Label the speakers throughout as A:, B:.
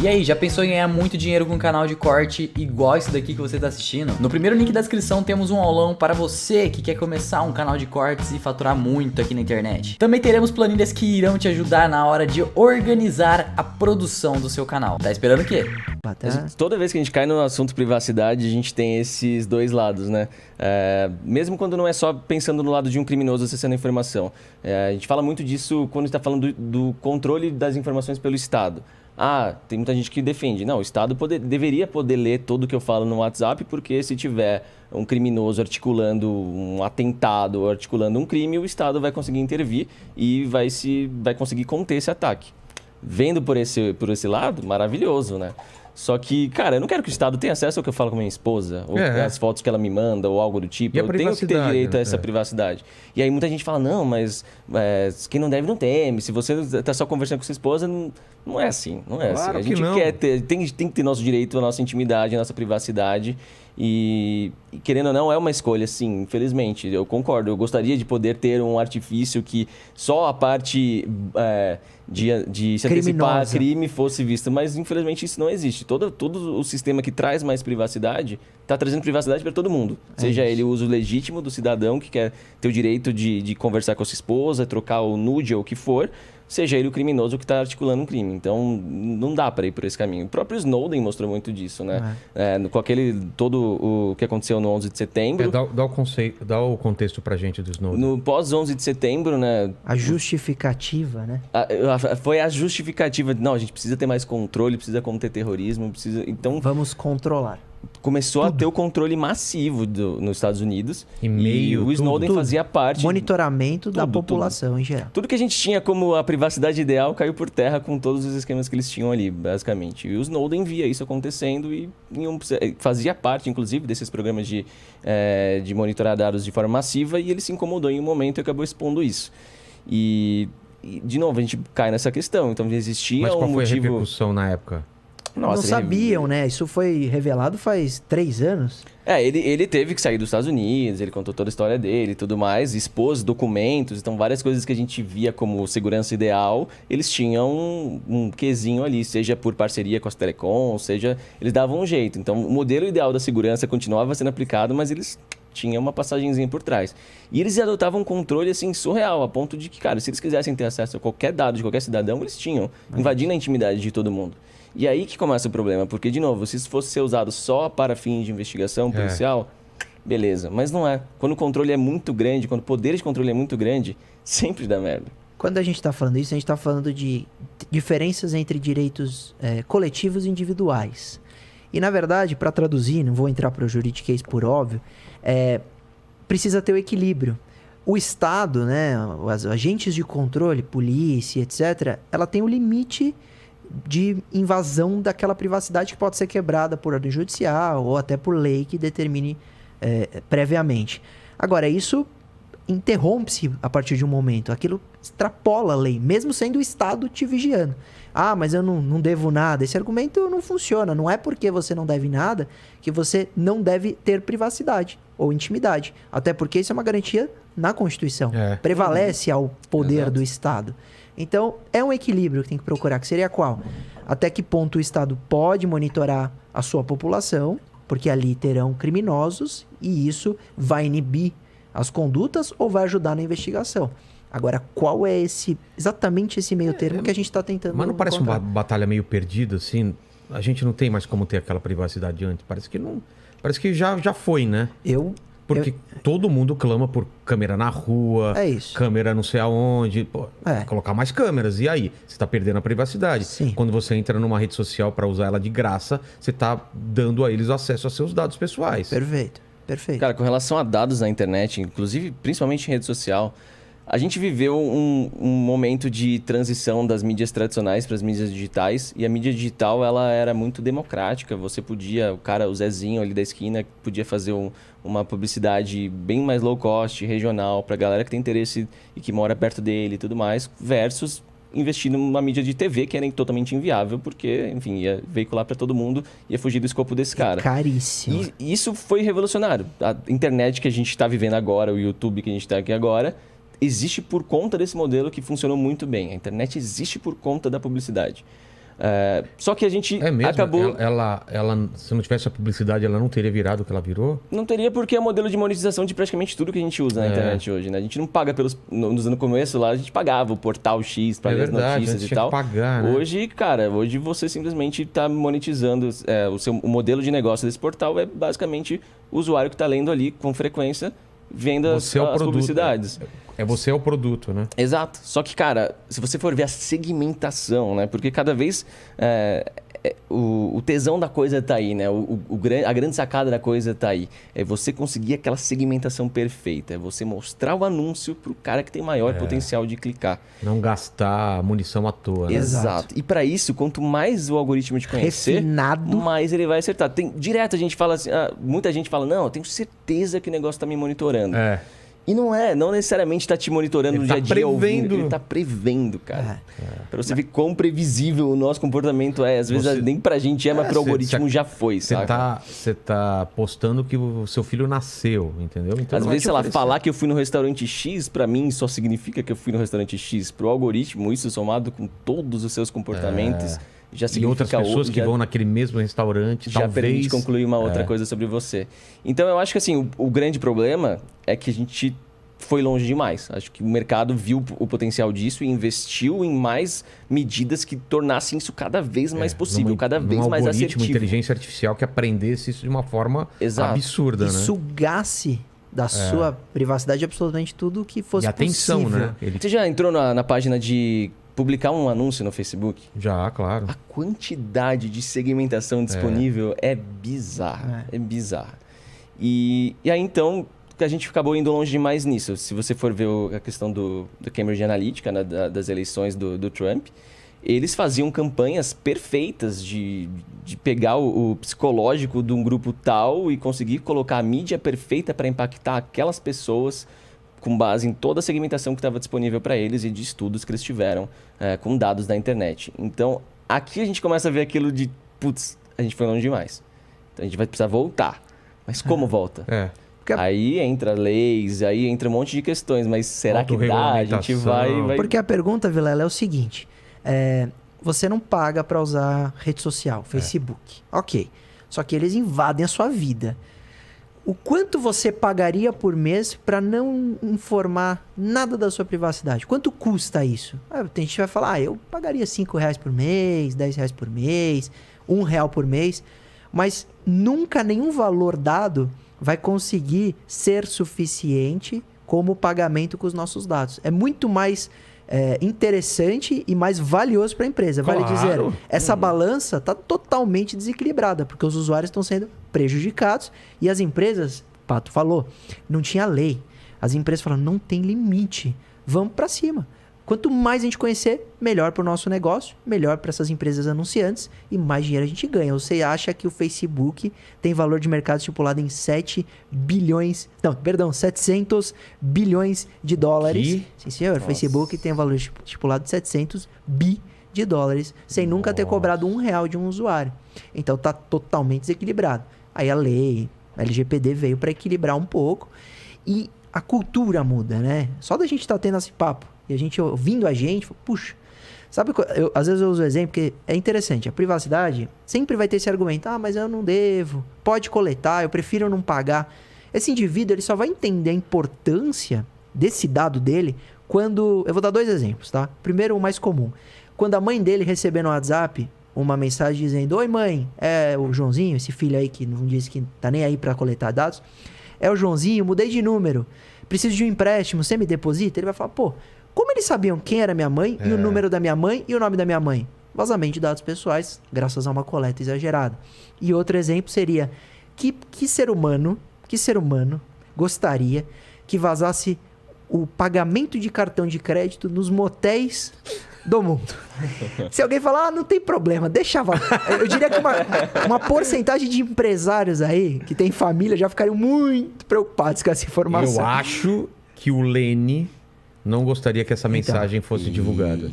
A: E aí, já pensou em ganhar muito dinheiro com um canal de corte igual esse daqui que você está assistindo? No primeiro link da descrição temos um aulão para você que quer começar um canal de cortes e faturar muito aqui na internet. Também teremos planilhas que irão te ajudar na hora de organizar a produção do seu canal. Tá esperando o quê?
B: Toda vez que a gente cai no assunto privacidade, a gente tem esses dois lados, né? Mesmo quando não é só pensando no lado de um criminoso acessando a informação. A gente fala muito disso quando está falando do controle das informações pelo Estado. Tem muita gente que defende. Não, o Estado deveria poder ler tudo que eu falo no WhatsApp, porque se tiver um criminoso articulando um atentado, articulando um crime, o Estado vai conseguir intervir e vai conseguir conter esse ataque. Vendo por esse lado, maravilhoso, né? Só que, cara, eu não quero que o Estado tenha acesso ao que eu falo com minha esposa, ou as fotos que ela me manda, ou algo do tipo. Eu tenho que ter direito a essa privacidade. E aí muita gente fala, não, mas quem não deve não teme. Se você está só conversando com sua esposa, não é assim. Não é
C: claro
B: assim. A gente quer ter, tem que ter nosso direito, a nossa intimidade, a nossa privacidade. E querendo ou não, é uma escolha, sim, infelizmente. Eu concordo. Eu gostaria de poder ter um artifício que só a parte de se antecipar crime fosse vista. Mas, infelizmente, isso não existe. Todo o sistema que traz mais privacidade está trazendo privacidade para todo mundo. Seja ele o uso legítimo do cidadão que quer ter o direito de conversar com a sua esposa, trocar o nude ou o que for, seja ele o criminoso que está articulando um crime. Então, não dá para ir por esse caminho. O próprio Snowden mostrou muito disso, né? Com todo o que aconteceu no 11 de setembro.
C: Dá o contexto pra gente do Snowden.
B: No pós-11 de setembro, né?
D: A justificativa, né?
B: Foi a justificativa. Não, a gente precisa ter mais controle, precisa conter terrorismo, precisa... Então,
D: vamos controlar.
B: Começou a ter o controle massivo nos Estados Unidos. E o Snowden fazia parte...
D: Monitoramento da população em geral.
B: Tudo que a gente tinha como a privacidade ideal caiu por terra com todos os esquemas que eles tinham ali, basicamente. E o Snowden via isso acontecendo e fazia parte, inclusive, desses programas de monitorar dados de forma massiva, e ele se incomodou em um momento e acabou expondo isso. E de novo, a gente cai nessa questão. Então, existia
C: Mas qual
B: foi
C: a repercussão na época?
D: Nossa, não sabiam, né? Isso foi revelado faz 3 anos.
B: Ele teve que sair dos Estados Unidos, ele contou toda a história dele e tudo mais, expôs documentos, então várias coisas que a gente via como segurança ideal, eles tinham um quezinho ali, seja por parceria com as telecom, seja... Eles davam um jeito. Então, o modelo ideal da segurança continuava sendo aplicado, mas eles tinham uma passagenzinha por trás. E eles adotavam um controle, assim, surreal, a ponto de que, cara, se eles quisessem ter acesso a qualquer dado de qualquer cidadão, eles tinham, invadindo a intimidade de todo mundo. E aí que começa o problema, porque, de novo, se isso fosse ser usado só para fins de investigação policial, beleza. Mas não é. Quando o controle é muito grande, quando o poder de controle é muito grande, sempre dá merda.
D: Quando a gente está falando isso, a gente está falando de diferenças entre direitos coletivos e individuais. E, na verdade, para traduzir, não vou entrar para o juridiquês por óbvio, precisa ter o equilíbrio. O Estado, né, os agentes de controle, polícia, etc., ela tem o limite de invasão daquela privacidade que pode ser quebrada por ordem judicial ou até por lei que determine previamente. Agora, isso interrompe-se a partir de um momento. Aquilo extrapola a lei, mesmo sendo o Estado te vigiando. Mas eu não devo nada. Esse argumento não funciona. Não é porque você não deve nada que você não deve ter privacidade ou intimidade. Até porque isso é uma garantia na Constituição. Prevalece ao poder do Estado. Então, é um equilíbrio que tem que procurar, que seria qual? Até que ponto o Estado pode monitorar a sua população, porque ali terão criminosos, e isso vai inibir as condutas ou vai ajudar na investigação. Agora, qual é exatamente esse meio termo que a gente está tentando
C: Mas não parece uma batalha meio perdida, assim? A gente não tem mais como ter aquela privacidade de antes. Parece que não. Parece que já foi, né? Porque todo mundo clama por câmera na rua, câmera não sei aonde. Colocar mais câmeras. E aí? Você está perdendo a privacidade.
D: Sim.
C: Quando você entra numa rede social para usar ela de graça, você está dando a eles acesso a seus dados pessoais.
D: Perfeito.
B: Cara, com relação a dados na internet, inclusive, principalmente em rede social, a gente viveu um momento de transição das mídias tradicionais para as mídias digitais, e a mídia digital ela era muito democrática. Você podia, o Zezinho ali da esquina, podia fazer uma publicidade bem mais low cost, regional, para a galera que tem interesse e que mora perto dele e tudo mais, versus investir numa mídia de TV que era totalmente inviável, porque, enfim, ia veicular para todo mundo, ia fugir do escopo desse cara.
D: Caríssimo.
B: E isso foi revolucionário. A internet que a gente está vivendo agora, o YouTube que a gente está aqui agora, existe por conta desse modelo que funcionou muito bem. A internet existe por conta da publicidade. Só que a gente
C: mesmo?
B: acabou...
C: Ela, se não tivesse a publicidade, ela não teria virado o que ela virou?
B: Não teria, porque é o modelo de monetização de praticamente tudo que a gente usa na internet hoje, né? A gente não paga no começo lá, a gente pagava o portal X para ler as notícias e tal.
C: Pagar, né?
B: Hoje, cara, você simplesmente está monetizando o modelo de negócio desse portal é basicamente o usuário que está lendo ali com frequência, vendo as publicidades.
C: Você é o produto, né?
B: Exato. Só que, cara, se você for ver a segmentação, né? Porque cada vez o tesão da coisa tá aí, né? A grande sacada da coisa tá aí. É você conseguir aquela segmentação perfeita. É você mostrar o anúncio pro cara que tem maior potencial de clicar.
C: Não gastar munição à toa, né?
B: Exato. E para isso, quanto mais o algoritmo te conhecer,
D: refinado,
B: mais ele vai acertar. Direto a gente fala assim, muita gente fala, não, eu tenho certeza que o negócio tá me monitorando. E não necessariamente está te monitorando no dia a dia ouvindo. Ele está prevendo, cara. Para você ver quão previsível o nosso comportamento é. Às vezes nem pra gente mas pro algoritmo já foi, sabe?
C: Você tá postando que o seu filho nasceu, entendeu? Então,
B: às vezes, sei lá, falar que eu fui no restaurante X, pra mim, só significa que eu fui no restaurante X. Pro algoritmo, isso somado com todos os seus comportamentos... Já
C: e outras pessoas que vão naquele mesmo restaurante,
B: já permite concluir uma outra coisa sobre você. Então, eu acho que assim, o grande problema é que a gente foi longe demais. Acho que o mercado viu o potencial disso e investiu em mais medidas que tornassem isso cada vez mais possível, cada vez mais assertivo.
C: Inteligência artificial que aprendesse isso de uma forma absurda, né?
D: Sugasse da sua privacidade absolutamente tudo que fosse
C: atenção,
D: possível.
C: Né?
B: Você já entrou na página de publicar um anúncio no Facebook?
C: Já, claro.
B: A quantidade de segmentação disponível é bizarra. É bizarra. E aí, então, a gente acabou indo longe demais nisso. Se você for ver a questão do Cambridge Analytica, né, das eleições do Trump, eles faziam campanhas perfeitas de pegar o psicológico de um grupo tal e conseguir colocar a mídia perfeita para impactar aquelas pessoas com base em toda a segmentação que estava disponível para eles e de estudos que eles tiveram com dados da internet. Então, aqui a gente começa a ver aquilo de, putz, a gente foi longe demais. Então, a gente vai precisar voltar. Mas como volta? Aí entra leis, aí entra um monte de questões, mas será que dá? A gente vai...
D: Porque a pergunta, Vilela, é o seguinte, você não paga para usar rede social, Facebook. Ok, só que eles invadem a sua vida. O quanto você pagaria por mês para não informar nada da sua privacidade? Quanto custa isso? Tem gente que vai falar, eu pagaria R$5 por mês, R$10 por mês, R$1 por mês, mas nunca nenhum valor dado vai conseguir ser suficiente como pagamento com os nossos dados. É muito mais interessante e mais valioso para a empresa. Vale dizer, essa balança está totalmente desequilibrada, porque os usuários estão sendo prejudicados e as empresas, Pato falou, não tinha lei. As empresas falaram, não tem limite, vamos para cima. Quanto mais a gente conhecer, melhor para o nosso negócio, melhor para essas empresas anunciantes e mais dinheiro a gente ganha. Você acha que o Facebook tem valor de mercado estipulado em 700 bilhões de dólares. Sim, senhor. O Facebook tem valor estipulado de 700 bi de dólares, sem nunca ter cobrado R$1 de um usuário. Então tá totalmente desequilibrado. Aí a lei, a LGPD veio para equilibrar um pouco e a cultura muda, né? Só da gente estar tendo esse papo e a gente ouvindo a gente, puxa, sabe, às vezes eu uso o exemplo porque é interessante, a privacidade sempre vai ter esse argumento, mas eu não devo, pode coletar, eu prefiro não pagar. Esse indivíduo, ele só vai entender a importância desse dado dele quando, eu vou dar 2 exemplos, tá? Primeiro, o mais comum, quando a mãe dele receber no WhatsApp uma mensagem dizendo, oi mãe, é o Joãozinho, esse filho aí que não disse que tá nem aí para coletar dados, é o Joãozinho, mudei de número, preciso de um empréstimo, você me deposita? Ele vai falar, pô, como eles sabiam quem era minha mãe e o número da minha mãe e o nome da minha mãe? Vazamento de dados pessoais, graças a uma coleta exagerada. E outro exemplo seria, que ser humano gostaria que vazasse o pagamento de cartão de crédito nos motéis do mundo? Se alguém falar, não tem problema, deixa vazar. Eu diria que uma porcentagem de empresários aí, que tem família, já ficariam muito preocupados com essa informação.
C: Eu acho que o Lene não gostaria que essa mensagem fosse divulgada.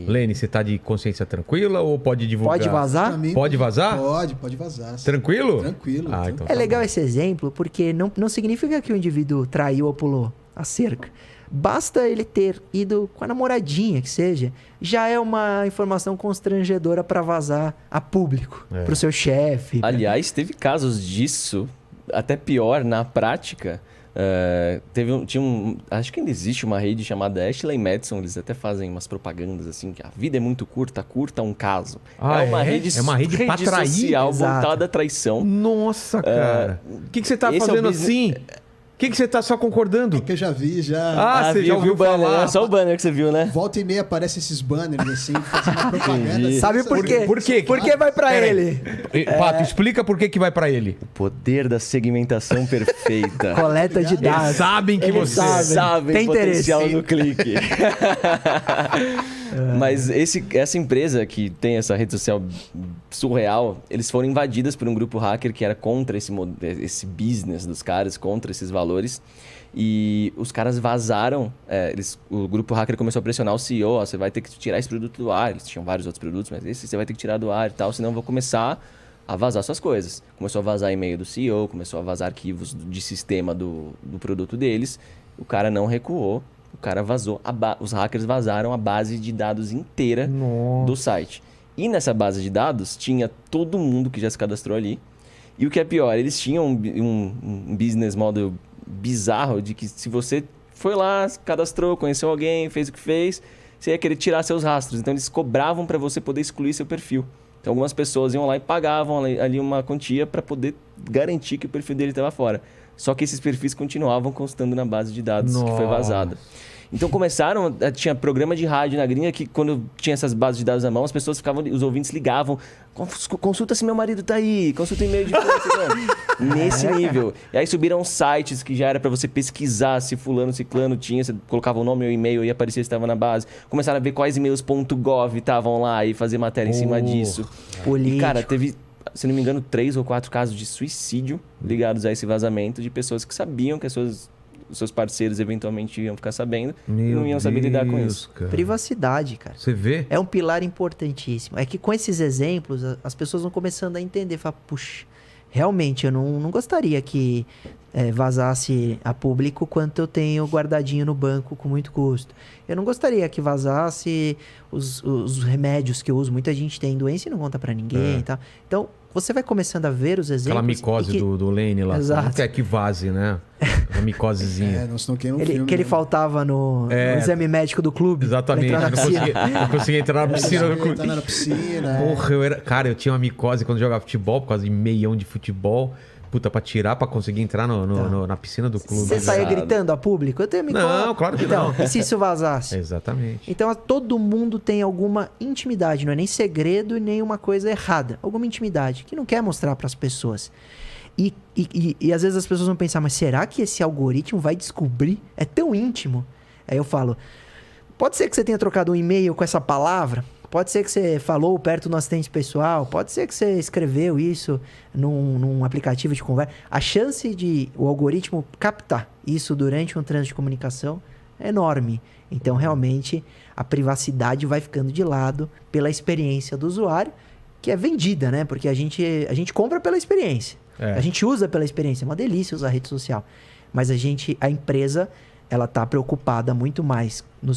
C: Lene, você tá de consciência tranquila ou pode divulgar?
D: Pode vazar?
C: Pode vazar?
E: Pode vazar.
C: Tranquilo?
E: Tranquilo.
D: Então é legal esse exemplo, porque não significa que o indivíduo traiu ou pulou a cerca. basta ele ter ido com a namoradinha, que seja, já é uma informação constrangedora para vazar a público, para o seu chefe.
B: Aliás, teve casos disso, até pior na prática. Acho que ainda existe uma rede chamada Ashley Madison, eles até fazem umas propagandas assim, que a vida é muito curta, curta um caso.
C: É uma rede pra trair?
B: social
D: Exato.
B: voltada à traição.
C: Nossa, cara. O que você tá fazendo assim? O que você tá só concordando?
E: É que eu já vi, já.
C: Você já ouviu
B: o banner,
C: falar?
B: né? Só o banner que você viu, né?
E: Volta e meia aparecem esses banners, assim, fazendo propaganda.
D: Sabe por quê?
C: Por quê?
D: Porque vai para ele.
C: Pato, explica por que vai pra ele.
B: O poder da segmentação perfeita.
D: Coleta de dados.
C: Eles sabem que
D: Eles
C: você...
B: Sabem
D: Tem
B: o potencial
D: interesse.
B: no clique. Mas essa empresa que tem essa rede social surreal, eles foram invadidas por um grupo hacker que era contra esse business dos caras, contra esses valores. E os caras vazaram, o grupo hacker começou a pressionar o CEO, você vai ter que tirar esse produto do ar. Eles tinham vários outros produtos, mas esse você vai ter que tirar do ar e tal, senão eu vou começar a vazar suas coisas. Começou a vazar e-mail do CEO, começou a vazar arquivos de sistema do produto deles. O cara não recuou. O cara vazou, os hackers vazaram a base de dados inteira do site. E nessa base de dados tinha todo mundo que já se cadastrou ali. E o que é pior, eles tinham um business model bizarro de que se você foi lá, se cadastrou, conheceu alguém, fez o que fez, você ia querer tirar seus rastros. Então eles cobravam para você poder excluir seu perfil. Então algumas pessoas iam lá e pagavam ali uma quantia para poder garantir que o perfil dele estava fora. Só que esses perfis continuavam constando na base de dados que foi vazada. Então tinha programa de rádio na gringa que quando tinha essas bases de dados na mão, as pessoas os ouvintes ligavam, consulta se meu marido tá aí, consulta o e-mail de fulano. Nesse nível. E aí subiram sites que já era para você pesquisar se fulano, ciclano tinha, você colocava o nome ou e-mail e aparecia se estava na base. Começaram a ver quais e-mails .gov estavam lá e fazer matéria em cima disso.
D: Político.
B: E cara, teve, se não me engano, 3 ou 4 casos de suicídio ligados a esse vazamento de pessoas que sabiam que os seus parceiros eventualmente iam ficar sabendo e não iam saber lidar com isso.
C: Cara.
D: Privacidade, cara.
C: Você vê?
D: É um pilar importantíssimo. É que com esses exemplos, as pessoas vão começando a entender. Falar, puxa, realmente eu não gostaria que vazasse a público quanto eu tenho guardadinho no banco com muito custo. Eu não gostaria que vazasse os remédios que eu uso. Muita gente tem doença e não conta pra ninguém e tal. Então, você vai começando a ver os exemplos.
C: Aquela micose do Lane lá.
D: Exato.
C: Não quer que vaze, né? Uma micosezinha.
E: Nós não queremos filme.
D: Que ele faltava no exame médico do clube.
C: Exatamente.
D: Pra entrar na piscina.
C: Não conseguia entrar na piscina do clube.
E: Entrar na piscina.
C: Porra, eu tinha uma micose quando jogava futebol, por causa de meião de futebol. Puta, pra tirar, pra conseguir entrar na piscina do clube.
D: Você saía gritando a público? Eu tenho micose.
C: Não, claro que não.
D: E se isso vazasse?
C: Exatamente.
D: Então, todo mundo tem alguma intimidade, não é nem segredo e nem uma coisa errada. Alguma intimidade que não quer mostrar para as pessoas. E às vezes as pessoas vão pensar, mas será que esse algoritmo vai descobrir? É tão íntimo. Aí eu falo, pode ser que você tenha trocado um e-mail com essa palavra, pode ser que você falou perto do assistente pessoal, pode ser que você escreveu isso num aplicativo de conversa. A chance de o algoritmo captar isso durante um trânsito de comunicação é enorme. Então, realmente, a privacidade vai ficando de lado pela experiência do usuário, que é vendida, né? Porque a gente compra pela experiência. A gente usa pela experiência. É uma delícia usar a rede social. Mas a empresa, ela tá preocupada muito mais no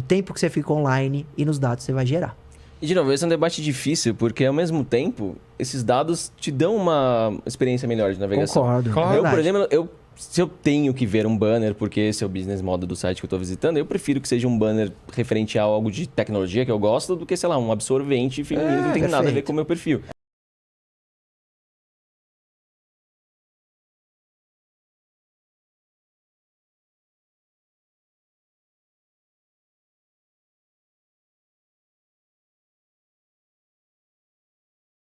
D: tempo que você fica online e nos dados que você vai gerar.
B: E, de novo, esse é um debate difícil, porque, ao mesmo tempo, esses dados te dão uma experiência melhor de navegação.
D: Concordo.
C: Claro.
B: Eu, por exemplo, se eu tenho que ver um banner, porque esse é o business model do site que eu estou visitando, eu prefiro que seja um banner referente a algo de tecnologia que eu gosto, do que, sei lá, um absorvente feminino que não tem nada a ver com o meu perfil.